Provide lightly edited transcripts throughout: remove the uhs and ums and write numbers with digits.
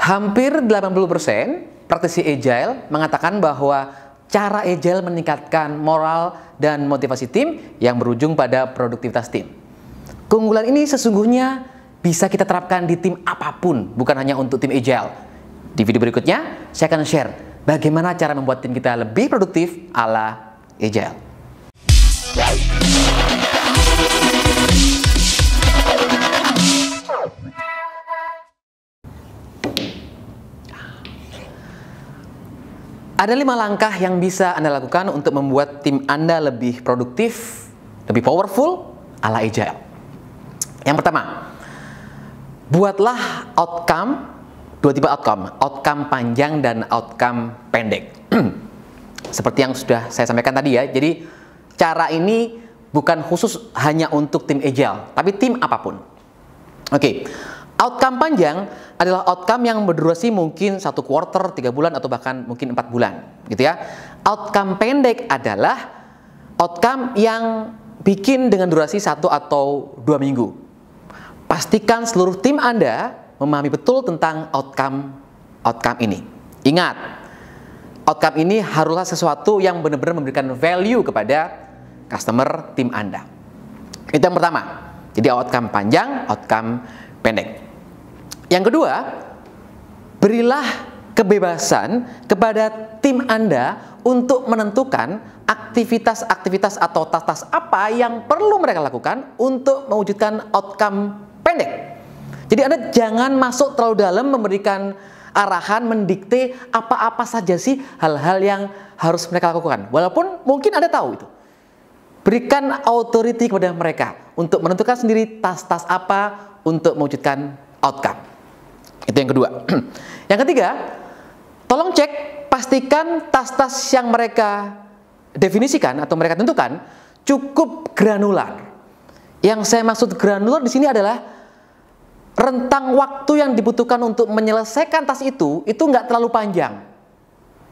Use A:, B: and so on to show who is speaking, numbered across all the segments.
A: Hampir 80% praktisi Agile mengatakan bahwa cara Agile meningkatkan moral dan motivasi tim yang berujung pada produktivitas tim. Keunggulan ini sesungguhnya bisa kita terapkan di tim apapun, bukan hanya untuk tim Agile. Di video berikutnya, saya akan share bagaimana cara membuat tim kita lebih produktif ala Agile. Ada 5 langkah yang bisa Anda lakukan untuk membuat tim Anda lebih produktif, lebih powerful ala Agile. Yang pertama, buatlah dua tipe outcome panjang dan outcome pendek. Seperti yang sudah saya sampaikan tadi ya, jadi cara ini bukan khusus hanya untuk tim Agile, tapi tim apapun. Oke. Outcome panjang adalah outcome yang berdurasi mungkin 1 quarter, 3 bulan, atau bahkan mungkin 4 bulan, gitu ya. Outcome pendek adalah outcome yang bikin dengan durasi 1 atau 2 minggu. Pastikan seluruh tim Anda memahami betul tentang outcome ini. Ingat, outcome ini haruslah sesuatu yang benar-benar memberikan value kepada customer tim Anda. Itu yang pertama. Jadi outcome panjang, outcome pendek. Yang kedua, berilah kebebasan kepada tim Anda untuk menentukan aktivitas-aktivitas atau tas-tas apa yang perlu mereka lakukan untuk mewujudkan outcome pendek. Jadi Anda jangan masuk terlalu dalam memberikan arahan, mendikte apa-apa saja sih hal-hal yang harus mereka lakukan. Walaupun mungkin Anda tahu itu. Berikan authority kepada mereka untuk menentukan sendiri tas-tas apa untuk mewujudkan outcome. Itu yang kedua. Yang ketiga, tolong cek, pastikan tas-tas yang mereka definisikan atau mereka tentukan cukup granular. Yang saya maksud granular di sini adalah rentang waktu yang dibutuhkan untuk menyelesaikan tas itu nggak terlalu panjang,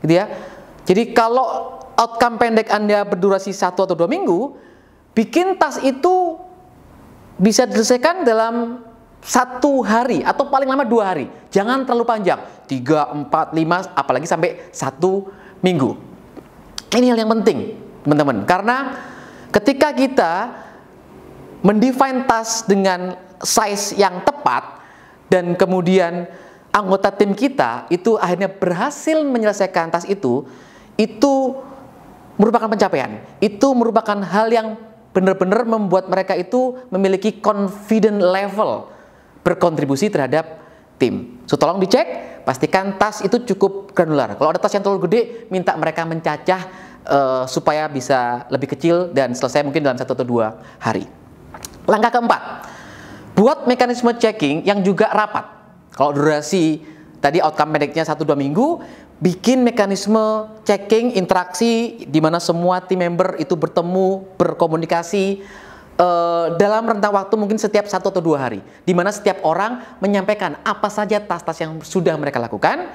A: gitu ya. Jadi kalau outcome pendek Anda berdurasi 1 atau 2 minggu, bikin tas itu bisa diselesaikan dalam 1 hari atau paling lama 2 hari. Jangan terlalu panjang, 3, 4, 5, apalagi sampai 1 minggu. Ini hal yang penting, teman-teman. Karena ketika kita mendefine task dengan size yang tepat dan kemudian anggota tim kita itu akhirnya berhasil menyelesaikan task itu merupakan pencapaian. Itu merupakan hal yang benar-benar membuat mereka itu memiliki confident level berkontribusi terhadap tim. So, tolong dicek, pastikan tas itu cukup granular. Kalau ada tas yang terlalu gede, minta mereka mencacah supaya bisa lebih kecil dan selesai mungkin dalam 1 atau 2 hari. Langkah keempat, buat mekanisme checking yang juga rapat. Kalau durasi tadi outcome pendeknya 1-2 minggu, bikin mekanisme checking, interaksi di mana semua tim member itu bertemu, berkomunikasi dalam rentang waktu mungkin setiap 1 atau 2 hari, di mana setiap orang menyampaikan apa saja tas-tas yang sudah mereka lakukan,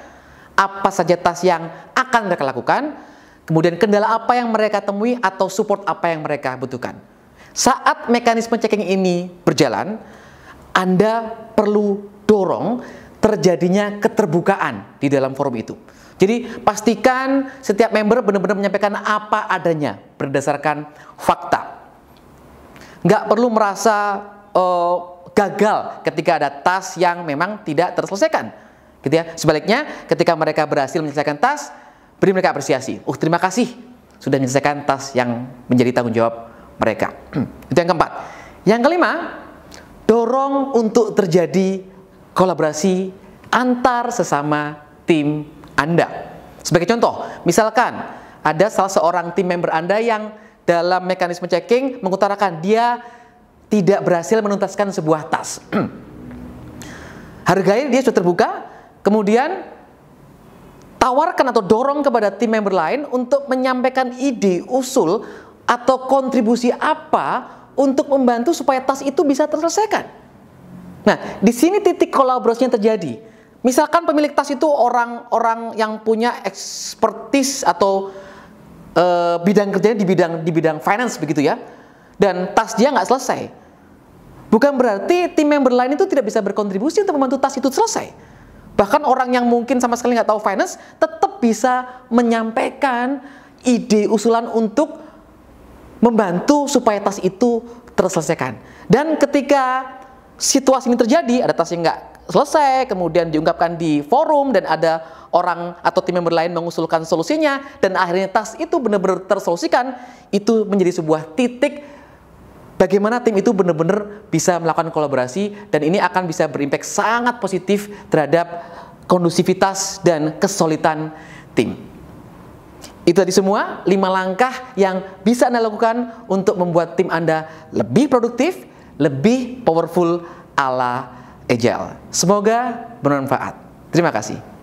A: apa saja tas yang akan mereka lakukan, kemudian kendala apa yang mereka temui atau support apa yang mereka butuhkan. Saat mekanisme checking ini berjalan, Anda perlu dorong terjadinya keterbukaan di dalam forum itu. Jadi pastikan setiap member benar-benar menyampaikan apa adanya berdasarkan fakta. Nggak perlu merasa gagal ketika ada tas yang memang tidak terselesaikan, gitu ya. Sebaliknya, ketika mereka berhasil menyelesaikan tas, beri mereka apresiasi. Terima kasih sudah menyelesaikan tas yang menjadi tanggung jawab mereka. Itu yang keempat. Yang kelima, dorong untuk terjadi kolaborasi antar sesama tim Anda. Sebagai contoh, misalkan ada salah seorang tim member Anda yang dalam mekanisme checking mengutarakan dia tidak berhasil menuntaskan sebuah tas. Hargai dia sudah terbuka, kemudian tawarkan atau dorong kepada tim member lain untuk menyampaikan ide, usul, atau kontribusi apa untuk membantu supaya tas itu bisa terselesaikan. Nah, di sini titik kolaborasinya terjadi. Misalkan pemilik tas itu orang-orang yang punya expertise atau bidang kerjanya di bidang finance begitu ya, dan tas dia nggak selesai. Bukan berarti tim member lain itu tidak bisa berkontribusi untuk membantu tas itu selesai. Bahkan orang yang mungkin sama sekali nggak tahu finance tetap bisa menyampaikan ide usulan untuk membantu supaya tas itu terselesaikan. Dan ketika situasi ini terjadi, ada tas yang nggak selesai, kemudian diungkapkan di forum dan ada orang atau tim member lain mengusulkan solusinya, dan akhirnya tas itu benar-benar tersolusikan, itu menjadi sebuah titik bagaimana tim itu benar-benar bisa melakukan kolaborasi, dan ini akan bisa berimpact sangat positif terhadap kondusivitas dan kesolidan tim. Itu tadi semua 5 langkah yang bisa Anda lakukan untuk membuat tim Anda lebih produktif, lebih powerful ala Agile. Semoga bermanfaat. Terima kasih.